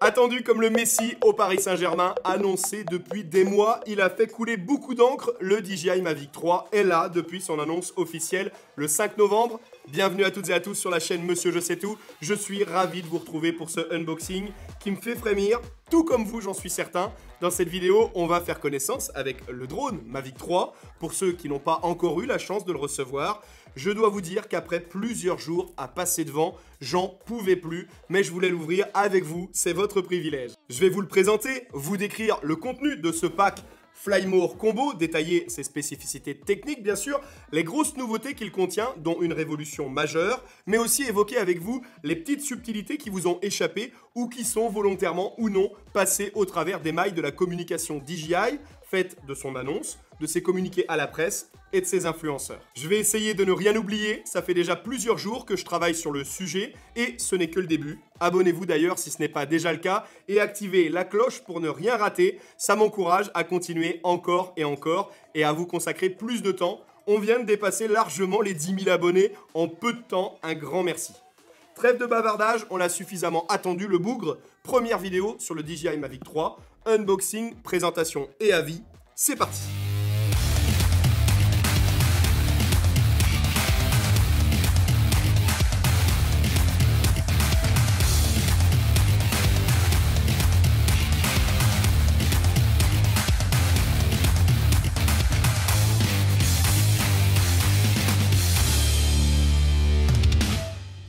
Attendu comme le Messi au Paris Saint-Germain, annoncé depuis des mois, il a fait couler beaucoup d'encre. Le DJI Mavic 3 est là depuis son annonce officielle le 5 novembre. Bienvenue à toutes et à tous sur la chaîne Monsieur Je sais tout. Je suis ravi de vous retrouver pour ce unboxing qui me fait frémir, tout comme vous, j'en suis certain. Dans cette vidéo, on va faire connaissance avec le drone Mavic 3. Pour ceux qui n'ont pas encore eu la chance de le recevoir, je dois vous dire qu'après plusieurs jours à passer devant, j'en pouvais plus, mais je voulais l'ouvrir avec vous, c'est votre privilège. Je vais vous le présenter, vous décrire le contenu de ce pack Flymore Combo, détailler ses spécificités techniques bien sûr, les grosses nouveautés qu'il contient, dont une révolution majeure, mais aussi évoquer avec vous les petites subtilités qui vous ont échappé ou qui sont volontairement ou non passées au travers des mailles de la communication DJI, faite de son annonce, de ses communiqués à la presse et de ses influenceurs. Je vais essayer de ne rien oublier, ça fait déjà plusieurs jours que je travaille sur le sujet et ce n'est que le début. Abonnez-vous d'ailleurs si ce n'est pas déjà le cas et activez la cloche pour ne rien rater, ça m'encourage à continuer encore et à vous consacrer plus de temps. On vient de dépasser largement les 10 000 abonnés en peu de temps, un grand merci. Trêve de bavardage, on l'a suffisamment attendu, le bougre. Première vidéo sur le DJI Mavic 3, unboxing, présentation et avis, c'est parti.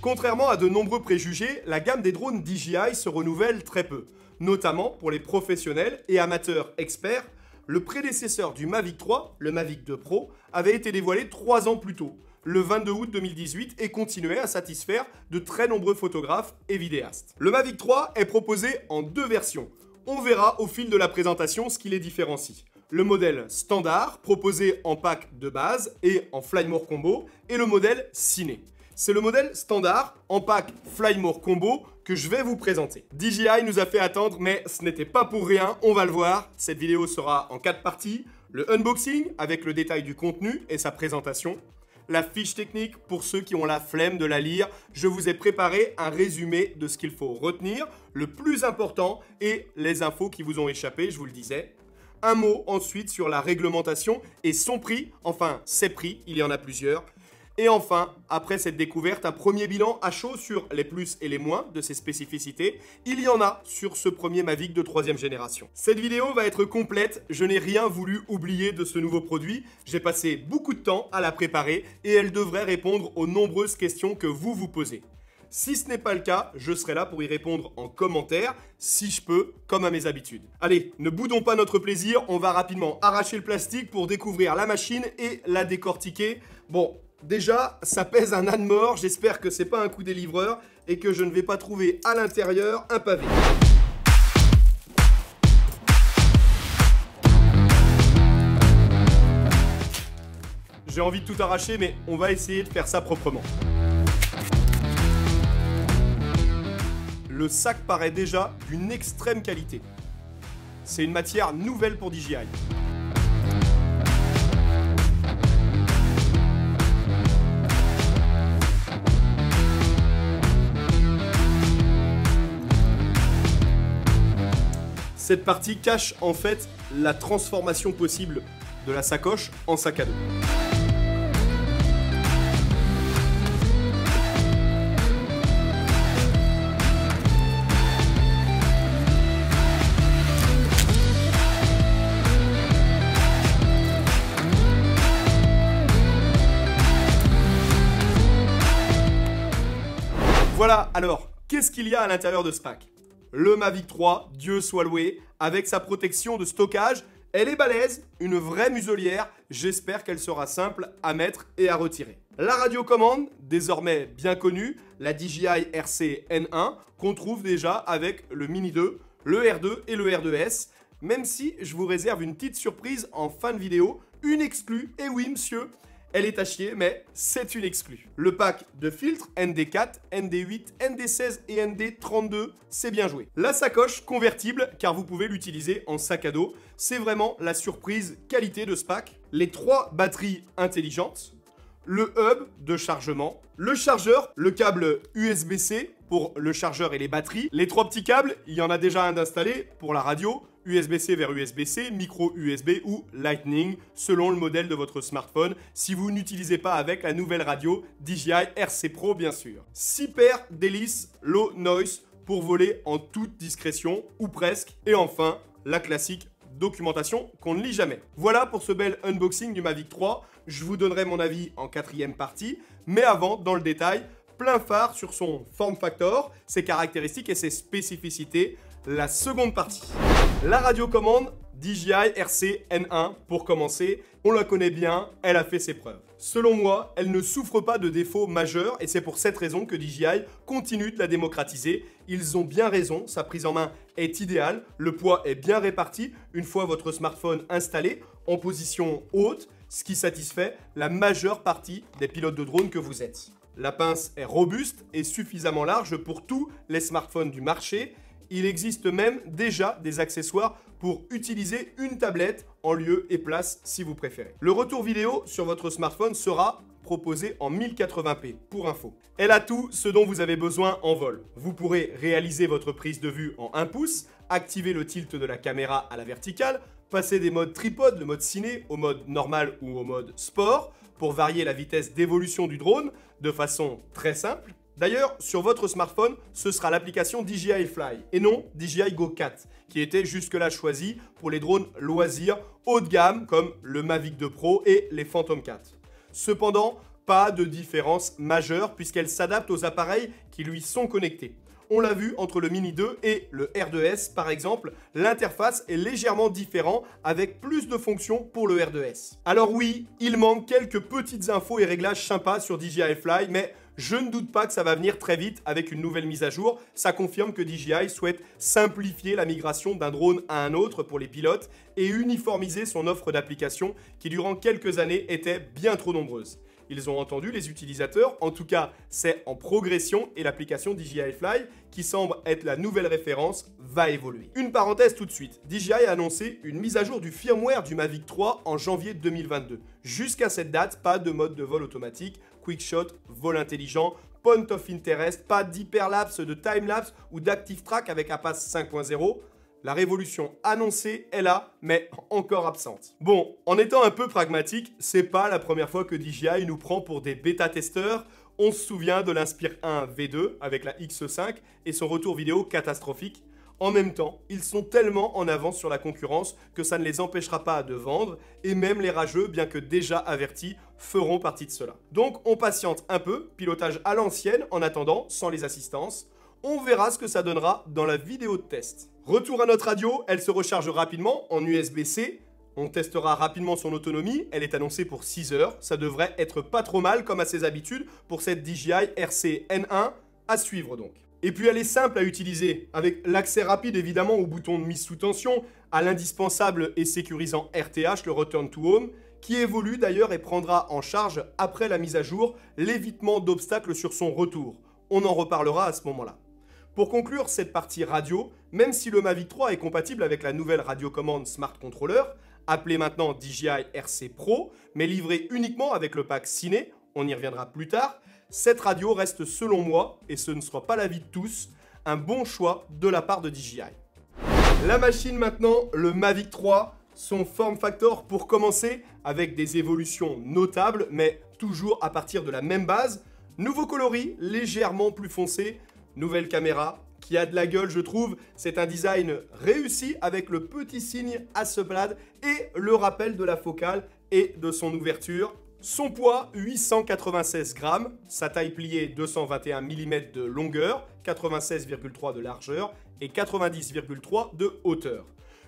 Contrairement à de nombreux préjugés, la gamme des drones DJI se renouvelle très peu, notamment pour les professionnels et amateurs experts. Le prédécesseur du Mavic 3, le Mavic 2 Pro, avait été dévoilé 3 ans plus tôt, le 22 août 2018, et continuait à satisfaire de très nombreux photographes et vidéastes. Le Mavic 3 est proposé en deux versions. On verra au fil de la présentation ce qui les différencie. Le modèle standard, proposé en pack de base et en Flymore Combo, et le modèle ciné. C'est le modèle standard en pack Flymore Combo que je vais vous présenter. DJI nous a fait attendre, mais ce n'était pas pour rien, on va le voir. Cette vidéo sera en 4 parties. Le unboxing avec le détail du contenu et sa présentation. La fiche technique pour ceux qui ont la flemme de la lire. Je vous ai préparé un résumé de ce qu'il faut retenir, le plus important et les infos qui vous ont échappé, je vous le disais. Un mot ensuite sur la réglementation et son prix, enfin ses prix, il y en a plusieurs. Et enfin, après cette découverte, un premier bilan à chaud sur les plus et les moins de ses spécificités. Il y en a sur ce premier Mavic de 3e génération. Cette vidéo va être complète, je n'ai rien voulu oublier de ce nouveau produit. J'ai passé beaucoup de temps à la préparer et elle devrait répondre aux nombreuses questions que vous vous posez. Si ce n'est pas le cas, je serai là pour y répondre en commentaire, si je peux, comme à mes habitudes. Allez, ne boudons pas notre plaisir, on va rapidement arracher le plastique pour découvrir la machine et la décortiquer. Bon, déjà, ça pèse un âne mort, j'espère que c'est pas un coup des livreurs et que je ne vais pas trouver à l'intérieur un pavé. J'ai envie de tout arracher, mais on va essayer de faire ça proprement. Le sac paraît déjà d'une extrême qualité. C'est une matière nouvelle pour DJI. Cette partie cache en fait la transformation possible de la sacoche en sac à dos. Voilà, alors, qu'est-ce qu'il y a à l'intérieur de ce pack? Le Mavic 3, Dieu soit loué, avec sa protection de stockage, elle est balèze, une vraie muselière, j'espère qu'elle sera simple à mettre et à retirer. La radiocommande, désormais bien connue, la DJI RC N1, qu'on trouve déjà avec le Mini 2, le R2 et le R2S, même si je vous réserve une petite surprise en fin de vidéo, une exclue, et oui monsieur, elle est à chier, mais c'est une exclue. Le pack de filtres ND4, ND8, ND16 et ND32, c'est bien joué. La sacoche convertible, car vous pouvez l'utiliser en sac à dos, c'est vraiment la surprise qualité de ce pack. Les 3 batteries intelligentes, le hub de chargement, le chargeur, le câble USB-C pour le chargeur et les batteries. Les 3 petits câbles, il y en a déjà un d'installé pour la radio, USB-C vers USB-C, micro USB ou Lightning, selon le modèle de votre smartphone, si vous n'utilisez pas avec la nouvelle radio DJI RC Pro bien sûr. 6 paires d'hélices low noise pour voler en toute discrétion, ou presque. Et enfin, la classique documentation qu'on ne lit jamais. Voilà pour ce bel unboxing du Mavic 3. Je vous donnerai mon avis en 4e partie, mais avant, dans le détail, plein phare sur son form factor, ses caractéristiques et ses spécificités, la seconde partie. La radiocommande DJI RC N1, pour commencer, on la connaît bien, elle a fait ses preuves. Selon moi, elle ne souffre pas de défauts majeurs et c'est pour cette raison que DJI continue de la démocratiser. Ils ont bien raison, sa prise en main est idéale, le poids est bien réparti une fois votre smartphone installé en position haute, ce qui satisfait la majeure partie des pilotes de drone que vous êtes. La pince est robuste et suffisamment large pour tous les smartphones du marché. Il existe même déjà des accessoires pour utiliser une tablette en lieu et place si vous préférez. Le retour vidéo sur votre smartphone sera proposé en 1080p pour info. Elle a tout ce dont vous avez besoin en vol. Vous pourrez réaliser votre prise de vue en 1 pouce, activer le tilt de la caméra à la verticale, passer des modes tripode, le mode ciné, au mode normal ou au mode sport, pour varier la vitesse d'évolution du drone de façon très simple. D'ailleurs, sur votre smartphone, ce sera l'application DJI Fly et non DJI Go 4, qui était jusque-là choisie pour les drones loisirs haut de gamme comme le Mavic 2 Pro et les Phantom 4. Cependant, pas de différence majeure puisqu'elle s'adapte aux appareils qui lui sont connectés. On l'a vu entre le Mini 2 et le R2S par exemple, l'interface est légèrement différente avec plus de fonctions pour le R2S. Alors oui, il manque quelques petites infos et réglages sympas sur DJI Fly, mais je ne doute pas que ça va venir très vite avec une nouvelle mise à jour. Ça confirme que DJI souhaite simplifier la migration d'un drone à un autre pour les pilotes et uniformiser son offre d'applications qui durant quelques années était bien trop nombreuse. Ils ont entendu les utilisateurs, en tout cas c'est en progression et l'application DJI Fly, qui semble être la nouvelle référence, va évoluer. Une parenthèse tout de suite, DJI a annoncé une mise à jour du firmware du Mavic 3 en janvier 2022. Jusqu'à cette date, pas de mode de vol automatique, quick shot, vol intelligent, point of interest, pas d'hyperlapse, de timelapse ou d'active track avec APAS 5.0. La révolution annoncée est là, mais encore absente. Bon, en étant un peu pragmatique, c'est pas la première fois que DJI nous prend pour des bêta-testeurs. On se souvient de l'Inspire 1 V2 avec la X5 et son retour vidéo catastrophique. En même temps, ils sont tellement en avance sur la concurrence que ça ne les empêchera pas de vendre et même les rageux, bien que déjà avertis, feront partie de cela. Donc on patiente un peu, pilotage à l'ancienne en attendant, sans les assistances. On verra ce que ça donnera dans la vidéo de test. Retour à notre radio, elle se recharge rapidement en USB-C. On testera rapidement son autonomie, elle est annoncée pour 6 heures. Ça devrait être pas trop mal comme à ses habitudes pour cette DJI RC N1 à suivre donc. Et puis elle est simple à utiliser, avec l'accès rapide évidemment au bouton de mise sous tension, à l'indispensable et sécurisant RTH, le Return to Home, qui évolue d'ailleurs et prendra en charge après la mise à jour l'évitement d'obstacles sur son retour. On en reparlera à ce moment-là. Pour conclure cette partie radio, même si le Mavic 3 est compatible avec la nouvelle radiocommande Smart Controller, appelée maintenant DJI RC Pro, mais livrée uniquement avec le pack Ciné, on y reviendra plus tard, cette radio reste selon moi, et ce ne sera pas l'avis de tous, un bon choix de la part de DJI. La machine maintenant, le Mavic 3, son form factor pour commencer, avec des évolutions notables, mais toujours à partir de la même base. Nouveau coloris, légèrement plus foncé, nouvelle caméra, qui a de la gueule je trouve, c'est un design réussi avec le petit signe Hasselblad et le rappel de la focale et de son ouverture. Son poids, 896 grammes, sa taille pliée 221 mm de longueur, 96,3 de largeur et 90,3 de hauteur.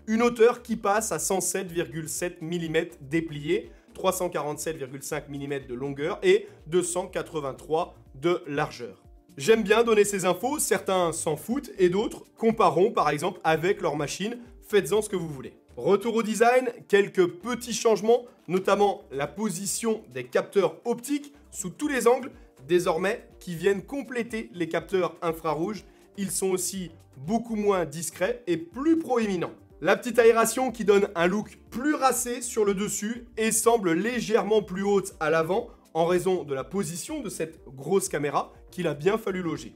Une hauteur qui passe à 107,7 mm déplié, 347,5 mm de longueur et 283 de largeur. J'aime bien donner ces infos, certains s'en foutent et d'autres compareront par exemple avec leur machine, faites-en ce que vous voulez. Retour au design, quelques petits changements, notamment la position des capteurs optiques sous tous les angles, désormais qui viennent compléter les capteurs infrarouges. Ils sont aussi beaucoup moins discrets et plus proéminents. La petite aération qui donne un look plus racé sur le dessus et semble légèrement plus haute à l'avant en raison de la position de cette grosse caméra qu'il a bien fallu loger.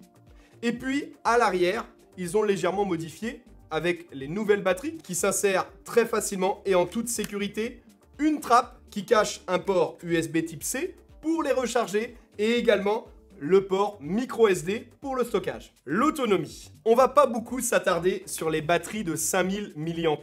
Et puis, à l'arrière, ils ont légèrement modifié avec les nouvelles batteries qui s'insèrent très facilement et en toute sécurité. Une trappe qui cache un port USB type C pour les recharger et également le port micro SD pour le stockage. L'autonomie. On va pas beaucoup s'attarder sur les batteries de 5000 mAh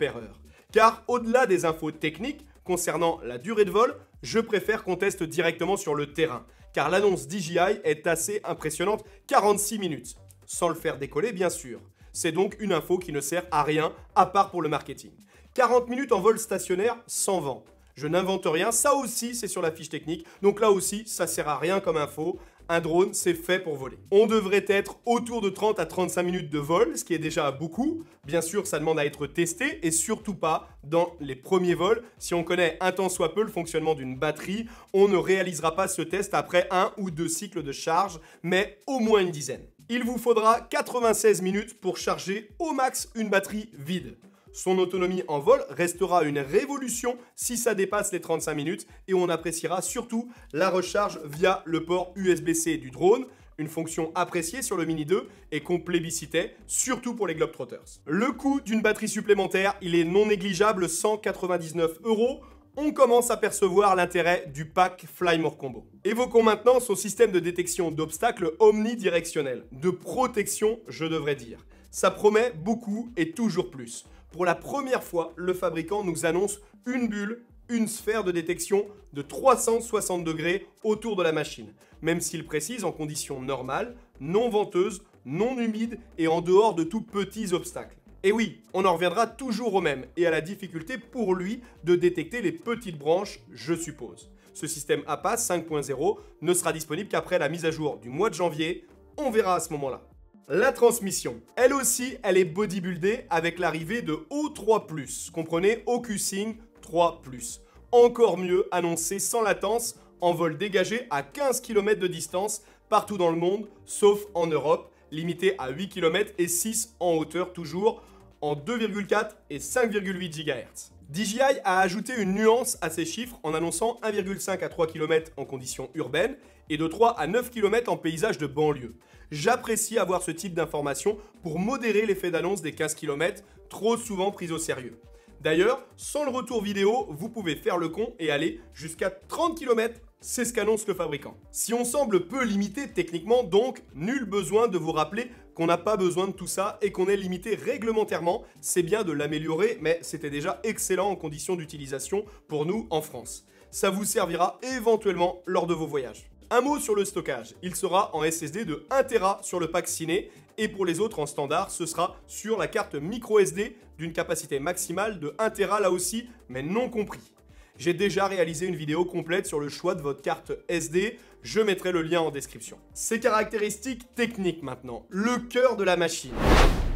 car au-delà des infos techniques concernant la durée de vol, je préfère qu'on teste directement sur le terrain car l'annonce DJI est assez impressionnante, 46 minutes, sans le faire décoller bien sûr. C'est donc une info qui ne sert à rien à part pour le marketing. 40 minutes en vol stationnaire sans vent. Je n'invente rien, ça aussi c'est sur la fiche technique, donc là aussi ça sert à rien comme info. Un drone, c'est fait pour voler. On devrait être autour de 30 à 35 minutes de vol, ce qui est déjà beaucoup. Bien sûr, ça demande à être testé et surtout pas dans les premiers vols. Si on connaît un tant soit peu le fonctionnement d'une batterie, on ne réalisera pas ce test après 1 ou 2 cycles de charge, mais au moins une dizaine. Il vous faudra 96 minutes pour charger au max une batterie vide. Son autonomie en vol restera une révolution si ça dépasse les 35 minutes et on appréciera surtout la recharge via le port USB-C du drone, une fonction appréciée sur le Mini 2 et qu'on plébiscitait, surtout pour les Globetrotters. Le coût d'une batterie supplémentaire, il est non négligeable, 199 €. On commence à percevoir l'intérêt du pack Flymore Combo. Évoquons maintenant son système de détection d'obstacles omnidirectionnel, de protection je devrais dire. Ça promet beaucoup et toujours plus. Pour la première fois, le fabricant nous annonce une bulle, une sphère de détection de 360 degrés autour de la machine, même s'il précise en conditions normales, non venteuses, non humides et en dehors de tout petits obstacles. Et oui, on en reviendra toujours au même et à la difficulté pour lui de détecter les petites branches, je suppose. Ce système APAS 5.0 ne sera disponible qu'après la mise à jour du mois de janvier, on verra à ce moment-là. La transmission, elle aussi, elle est bodybuildée avec l'arrivée de O3+, comprenez OcuSync 3+. Encore mieux, annoncé sans latence, en vol dégagé à 15 km de distance, partout dans le monde, sauf en Europe, limité à 8 km et 6 en hauteur toujours, en 2,4 et 5,8 GHz. DJI a ajouté une nuance à ces chiffres en annonçant 1,5 à 3 km en conditions urbaines et de 3 à 9 km en paysage de banlieue. J'apprécie avoir ce type d'informations pour modérer l'effet d'annonce des 15 km, trop souvent pris au sérieux. D'ailleurs, sans le retour vidéo, vous pouvez faire le con et aller jusqu'à 30 km, c'est ce qu'annonce le fabricant. Si on semble peu limité techniquement, donc, nul besoin de vous rappeler qu'on n'a pas besoin de tout ça et qu'on est limité réglementairement, c'est bien de l'améliorer, mais c'était déjà excellent en conditions d'utilisation pour nous en France. Ça vous servira éventuellement lors de vos voyages. Un mot sur le stockage, il sera en SSD de 1 Tera sur le pack Ciné et pour les autres en standard, ce sera sur la carte micro SD d'une capacité maximale de 1 Tera là aussi, mais non compris. J'ai déjà réalisé une vidéo complète sur le choix de votre carte SD, je mettrai le lien en description. Ses caractéristiques techniques maintenant, le cœur de la machine.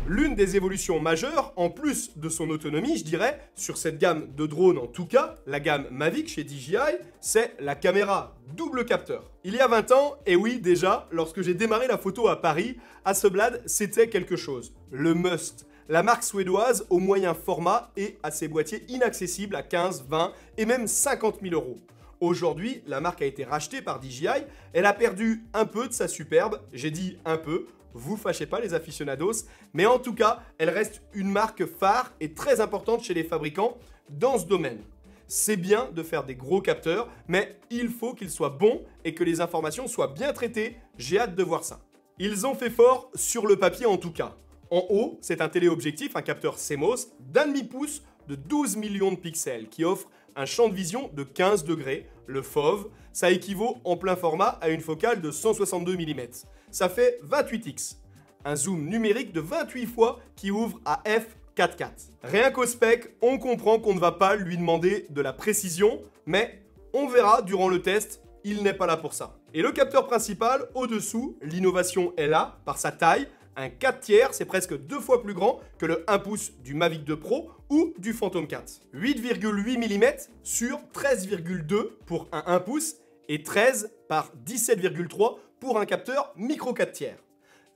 L'une des évolutions majeures, en plus de son autonomie, je dirais, sur cette gamme de drones en tout cas, la gamme Mavic chez DJI, c'est la caméra double capteur. Il y a 20 ans, et oui déjà, lorsque j'ai démarré la photo à Paris, Hasselblad, c'était quelque chose. Le must. La marque suédoise au moyen format et à ses boîtiers inaccessibles à 15, 20 et même 50 000 €. Aujourd'hui, la marque a été rachetée par DJI, elle a perdu un peu de sa superbe, j'ai dit un peu, vous fâchez pas les aficionados, mais en tout cas, elle reste une marque phare et très importante chez les fabricants dans ce domaine. C'est bien de faire des gros capteurs, mais il faut qu'ils soient bons et que les informations soient bien traitées, j'ai hâte de voir ça. Ils ont fait fort sur le papier en tout cas. En haut, c'est un téléobjectif, un capteur CMOS d'1,5 pouce de 12 millions de pixels qui offre un champ de vision de 15 degrés, le FOV. Ça équivaut en plein format à une focale de 162 mm. Ça fait 28x. Un zoom numérique de 28 fois qui ouvre à f4.4. Rien qu'au spec, on comprend qu'on ne va pas lui demander de la précision, mais on verra durant le test, il n'est pas là pour ça. Et le capteur principal, au-dessous, l'innovation est là, par sa taille. Un 4/3, c'est presque 2 fois plus grand que le 1 pouce du Mavic 2 Pro ou du Phantom 4. 8,8 mm sur 13,2 pour un 1 pouce et 13 par 17,3 pour un capteur micro 4/3.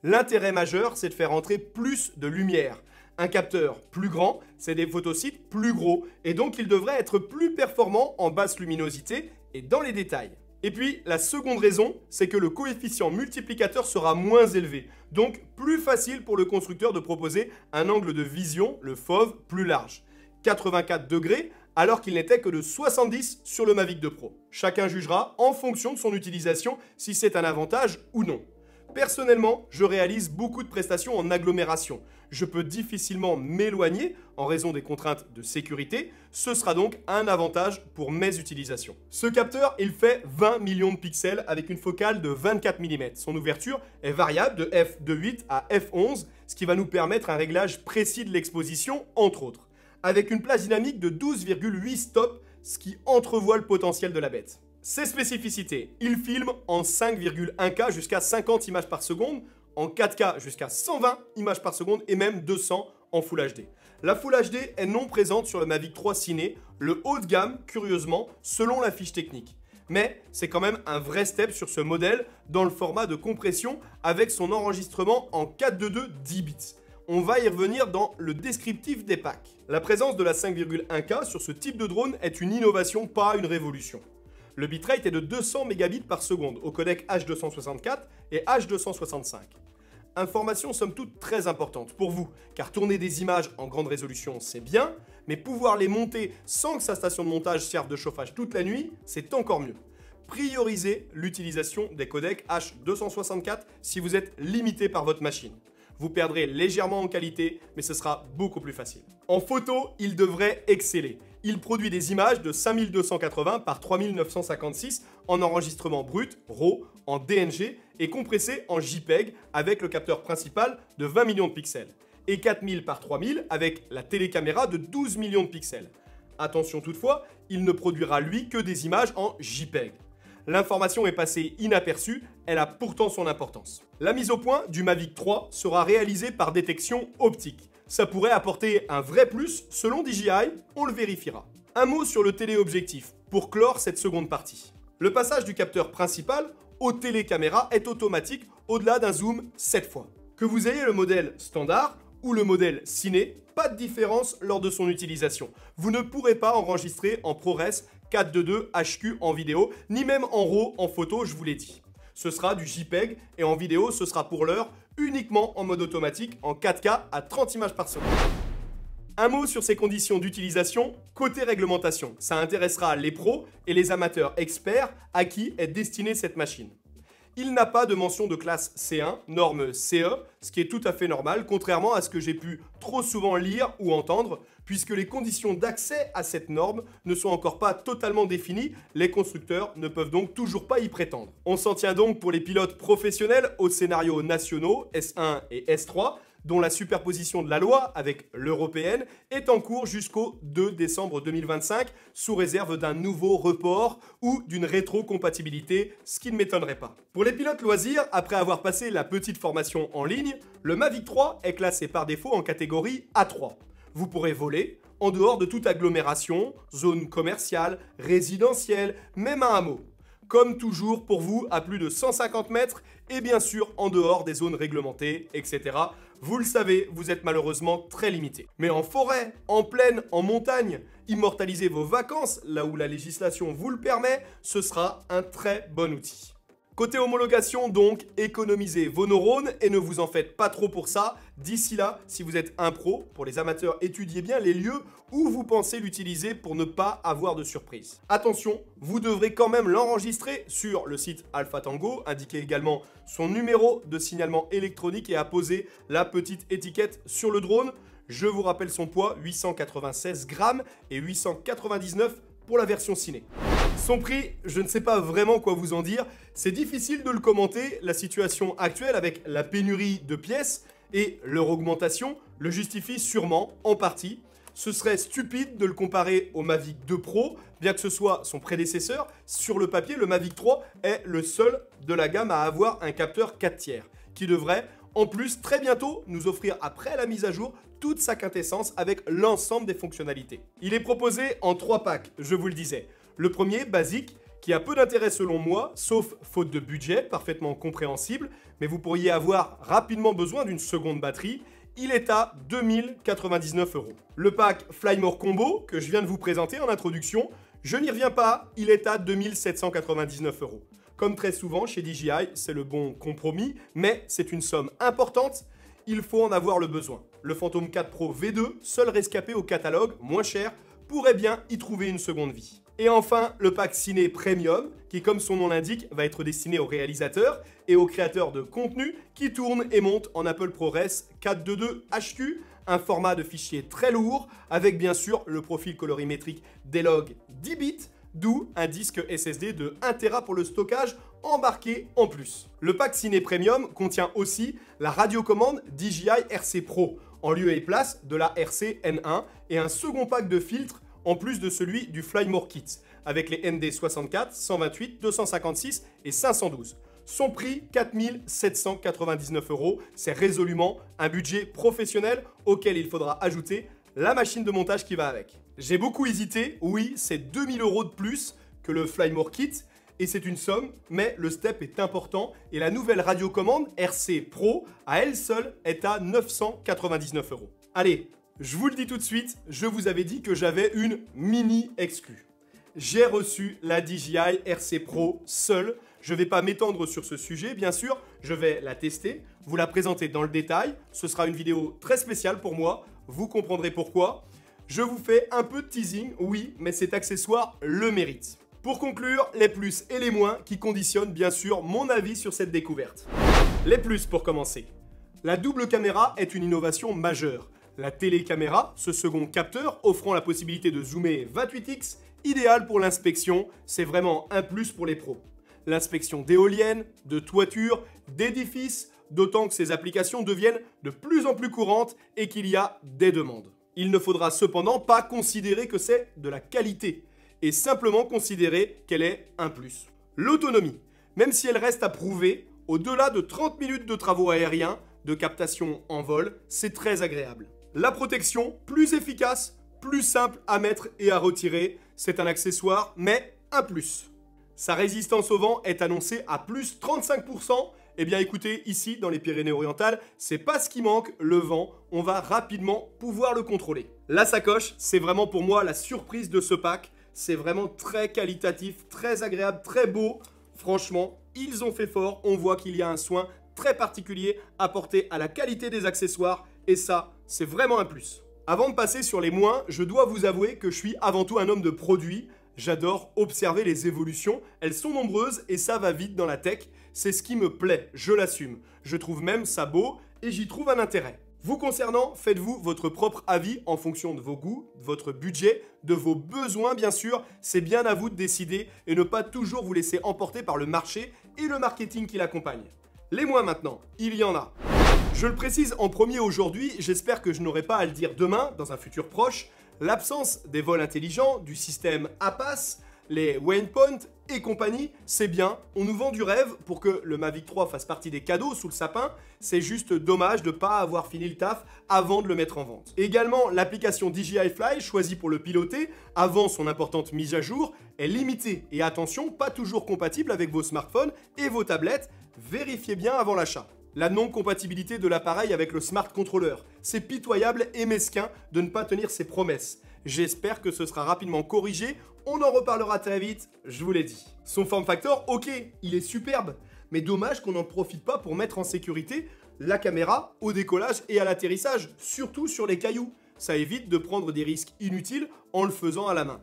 L'intérêt majeur, c'est de faire entrer plus de lumière. Un capteur plus grand, c'est des photosites plus gros et donc il devrait être plus performant en basse luminosité et dans les détails. Et puis, la seconde raison, c'est que le coefficient multiplicateur sera moins élevé, donc plus facile pour le constructeur de proposer un angle de vision, le FOV, plus large. 84 degrés, alors qu'il n'était que de 70 sur le Mavic 2 Pro. Chacun jugera en fonction de son utilisation si c'est un avantage ou non. Personnellement, je réalise beaucoup de prestations en agglomération. Je peux difficilement m'éloigner en raison des contraintes de sécurité. Ce sera donc un avantage pour mes utilisations. Ce capteur, il fait 20 millions de pixels avec une focale de 24 mm. Son ouverture est variable de f2.8 à f11, ce qui va nous permettre un réglage précis de l'exposition, entre autres. Avec une plage dynamique de 12,8 stops, ce qui entrevoit le potentiel de la bête. Ses spécificités, il filme en 5,1K jusqu'à 50 images par seconde, en 4K jusqu'à 120 images par seconde et même 200 en Full HD. La Full HD est non présente sur le Mavic 3 Ciné, le haut de gamme, curieusement, selon la fiche technique. Mais c'est quand même un vrai step sur ce modèle dans le format de compression avec son enregistrement en 4.2.2 10 bits. On va y revenir dans le descriptif des packs. La présence de la 5,1K sur ce type de drone est une innovation, pas une révolution. Le bitrate est de 200 mégabits par seconde au codec H264 et H265. Information somme toute très importante pour vous, car tourner des images en grande résolution c'est bien, mais pouvoir les monter sans que sa station de montage serve de chauffage toute la nuit, c'est encore mieux. Priorisez l'utilisation des codecs H264 si vous êtes limité par votre machine. Vous perdrez légèrement en qualité, mais ce sera beaucoup plus facile. En photo, il devrait exceller. Il produit des images de 5280 par 3956 en enregistrement brut, RAW, en DNG et compressé en JPEG avec le capteur principal de 20 millions de pixels. Et 4000 par 3000 avec la télécaméra de 12 millions de pixels. Attention toutefois, il ne produira lui que des images en JPEG. L'information est passée inaperçue, elle a pourtant son importance. La mise au point du Mavic 3 sera réalisée par détection optique. Ça pourrait apporter un vrai plus selon DJI, on le vérifiera. Un mot sur le téléobjectif pour clore cette seconde partie. Le passage du capteur principal au télécaméra est automatique au-delà d'un zoom 7 fois. Que vous ayez le modèle standard ou le modèle ciné, pas de différence lors de son utilisation. Vous ne pourrez pas enregistrer en ProRes 4.2.2 HQ en vidéo, ni même en RAW en photo, je vous l'ai dit. Ce sera du JPEG et en vidéo, ce sera pour l'heure uniquement en mode automatique en 4K à 30 images par seconde. Un mot sur ses conditions d'utilisation côté réglementation. Ça intéressera les pros et les amateurs experts à qui est destinée cette machine. Il n'a pas de mention de classe C1, norme CE, ce qui est tout à fait normal, contrairement à ce que j'ai pu trop souvent lire ou entendre, puisque les conditions d'accès à cette norme ne sont encore pas totalement définies, les constructeurs ne peuvent donc toujours pas y prétendre. On s'en tient donc pour les pilotes professionnels aux scénarios nationaux S1 et S3, dont la superposition de la loi avec l'européenne est en cours jusqu'au 2 décembre 2025, sous réserve d'un nouveau report ou d'une rétrocompatibilité, ce qui ne m'étonnerait pas. Pour les pilotes loisirs, après avoir passé la petite formation en ligne, le Mavic 3 est classé par défaut en catégorie A3. Vous pourrez voler en dehors de toute agglomération, zone commerciale, résidentielle, même un hameau. Comme toujours pour vous à plus de 150 mètres et bien sûr en dehors des zones réglementées, etc. Vous le savez, vous êtes malheureusement très limité. Mais en forêt, en plaine, en montagne, immortaliser vos vacances là où la législation vous le permet, ce sera un très bon outil. Côté homologation donc, économisez vos neurones et ne vous en faites pas trop pour ça. D'ici là, si vous êtes un pro, pour les amateurs, étudiez bien les lieux où vous pensez l'utiliser pour ne pas avoir de surprise. Attention, vous devrez quand même l'enregistrer sur le site Alpha Tango, indiquez également son numéro de signalement électronique et apposez la petite étiquette sur le drone. Je vous rappelle son poids, 896 grammes et 899 pour la version ciné. Son prix, je ne sais pas vraiment quoi vous en dire, c'est difficile de le commenter, la situation actuelle avec la pénurie de pièces et leur augmentation le justifie sûrement en partie. Ce serait stupide de le comparer au Mavic 2 Pro, bien que ce soit son prédécesseur. Sur le papier, le Mavic 3 est le seul de la gamme à avoir un capteur 4 tiers, qui devrait en plus très bientôt nous offrir après la mise à jour toute sa quintessence avec l'ensemble des fonctionnalités. Il est proposé en 3 packs, je vous le disais. Le premier, basique, qui a peu d'intérêt selon moi, sauf faute de budget, parfaitement compréhensible, mais vous pourriez avoir rapidement besoin d'une seconde batterie. Il est à 2099 €. Le pack Flymore Combo, que je viens de vous présenter en introduction, Je n'y reviens pas, il est à 2799 €. Comme très souvent chez DJI, c'est le bon compromis, mais c'est une somme importante, il faut en avoir le besoin. Le Phantom 4 Pro V2, seul rescapé au catalogue, moins cher, pourrait bien y trouver une seconde vie. Et enfin, le pack Ciné Premium, qui comme son nom l'indique, va être destiné aux réalisateurs et aux créateurs de contenu qui tournent et montent en Apple ProRes 422 HQ, un format de fichier très lourd, avec bien sûr le profil colorimétrique D-Log 10 bits, d'où un disque SSD de 1 Tera pour le stockage embarqué en plus. Le pack Ciné Premium contient aussi la radiocommande DJI RC Pro, en lieu et place de la RC N1, et un second pack de filtres en plus de celui du Flymore Kit, avec les ND64, 128, 256 et 512. Son prix, 4 799 €, c'est résolument un budget professionnel auquel il faudra ajouter la machine de montage qui va avec. J'ai beaucoup hésité, oui, c'est 2000 € de plus que le Flymore Kit, et c'est une somme, mais le step est important, et la nouvelle radiocommande RC Pro, à elle seule, est à 999 €. Allez, je vous le dis tout de suite, je vous avais dit que j'avais une mini exclue. J'ai reçu la DJI RC Pro seule. Je ne vais pas m'étendre sur ce sujet, bien sûr. Je vais la tester, vous la présenter dans le détail. Ce sera une vidéo très spéciale pour moi. Vous comprendrez pourquoi. Je vous fais un peu de teasing, oui, mais cet accessoire le mérite. Pour conclure, les plus et les moins qui conditionnent bien sûr mon avis sur cette découverte. Les plus pour commencer. La double caméra est une innovation majeure. La télécaméra, ce second capteur offrant la possibilité de zoomer 28x, idéal pour l'inspection, c'est vraiment un plus pour les pros. L'inspection d'éoliennes, de toitures, d'édifices, d'autant que ces applications deviennent de plus en plus courantes et qu'il y a des demandes. Il ne faudra cependant pas considérer que c'est de la qualité, et simplement considérer qu'elle est un plus. L'autonomie, même si elle reste à prouver, au-delà de 30 minutes de travaux aériens, de captation en vol, c'est très agréable. La protection, plus efficace, plus simple à mettre et à retirer, c'est un accessoire, mais un plus. Sa résistance au vent est annoncée à plus 35%. Eh bien écoutez, ici, dans les Pyrénées-Orientales, c'est pas ce qui manque, le vent, on va rapidement pouvoir le contrôler. La sacoche, c'est vraiment pour moi la surprise de ce pack. C'est vraiment très qualitatif, très agréable, très beau. Franchement, ils ont fait fort, on voit qu'il y a un soin très particulier apporté à la qualité des accessoires, et ça, c'est vraiment un plus. Avant de passer sur les moins, je dois vous avouer que je suis avant tout un homme de produit. J'adore observer les évolutions, elles sont nombreuses et ça va vite dans la tech. C'est ce qui me plaît, je l'assume. Je trouve même ça beau et j'y trouve un intérêt. Vous concernant, faites-vous votre propre avis en fonction de vos goûts, de votre budget, de vos besoins bien sûr. C'est bien à vous de décider et ne pas toujours vous laisser emporter par le marché et le marketing qui l'accompagne. Les moins maintenant, il y en a. Je le précise en premier aujourd'hui, j'espère que je n'aurai pas à le dire demain, dans un futur proche, l'absence des vols intelligents, du système APAS, les Waypoint et compagnie, c'est bien, on nous vend du rêve pour que le Mavic 3 fasse partie des cadeaux sous le sapin, c'est juste dommage de ne pas avoir fini le taf avant de le mettre en vente. Également, l'application DJI Fly, choisie pour le piloter, avant son importante mise à jour, est limitée et attention, pas toujours compatible avec vos smartphones et vos tablettes, vérifiez bien avant l'achat. La non-compatibilité de l'appareil avec le Smart Controller. C'est pitoyable et mesquin de ne pas tenir ses promesses. J'espère que ce sera rapidement corrigé, on en reparlera très vite, je vous l'ai dit. Son form factor, ok, il est superbe, mais dommage qu'on n'en profite pas pour mettre en sécurité la caméra au décollage et à l'atterrissage, surtout sur les cailloux. Ça évite de prendre des risques inutiles en le faisant à la main.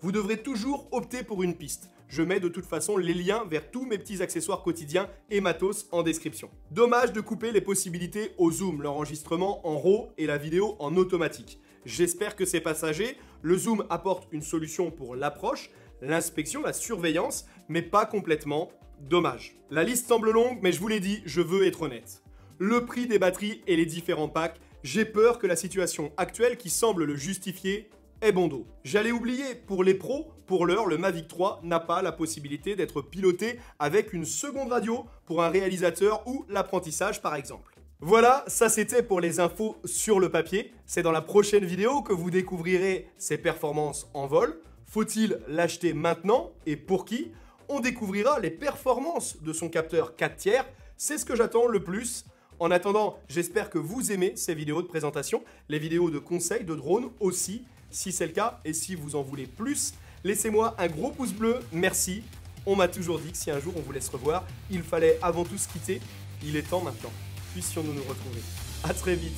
Vous devrez toujours opter pour une piste. Je mets de toute façon les liens vers tous mes petits accessoires quotidiens et matos en description. Dommage de couper les possibilités au zoom, l'enregistrement en RAW et la vidéo en automatique. J'espère que c'est passager. Le zoom apporte une solution pour l'approche, l'inspection, la surveillance, mais pas complètement. Dommage. La liste semble longue, mais je vous l'ai dit, je veux être honnête. Le prix des batteries et les différents packs, j'ai peur que la situation actuelle qui semble le justifier est bon dos. J'allais oublier, pour les pros, pour l'heure, le Mavic 3 n'a pas la possibilité d'être piloté avec une seconde radio pour un réalisateur ou l'apprentissage par exemple. Voilà, ça c'était pour les infos sur le papier. C'est dans la prochaine vidéo que vous découvrirez ses performances en vol. Faut-il l'acheter maintenant et pour qui? On découvrira les performances de son capteur 4 tiers. C'est ce que j'attends le plus. En attendant, j'espère que vous aimez ces vidéos de présentation, les vidéos de conseils de drones aussi. Si c'est le cas et si vous en voulez plus, Laissez-moi un gros pouce bleu, merci. On m'a toujours dit que si un jour on voulait se revoir, il fallait avant tout se quitter. Il est temps maintenant. Puissions-nous nous retrouver. À très vite.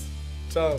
Ciao.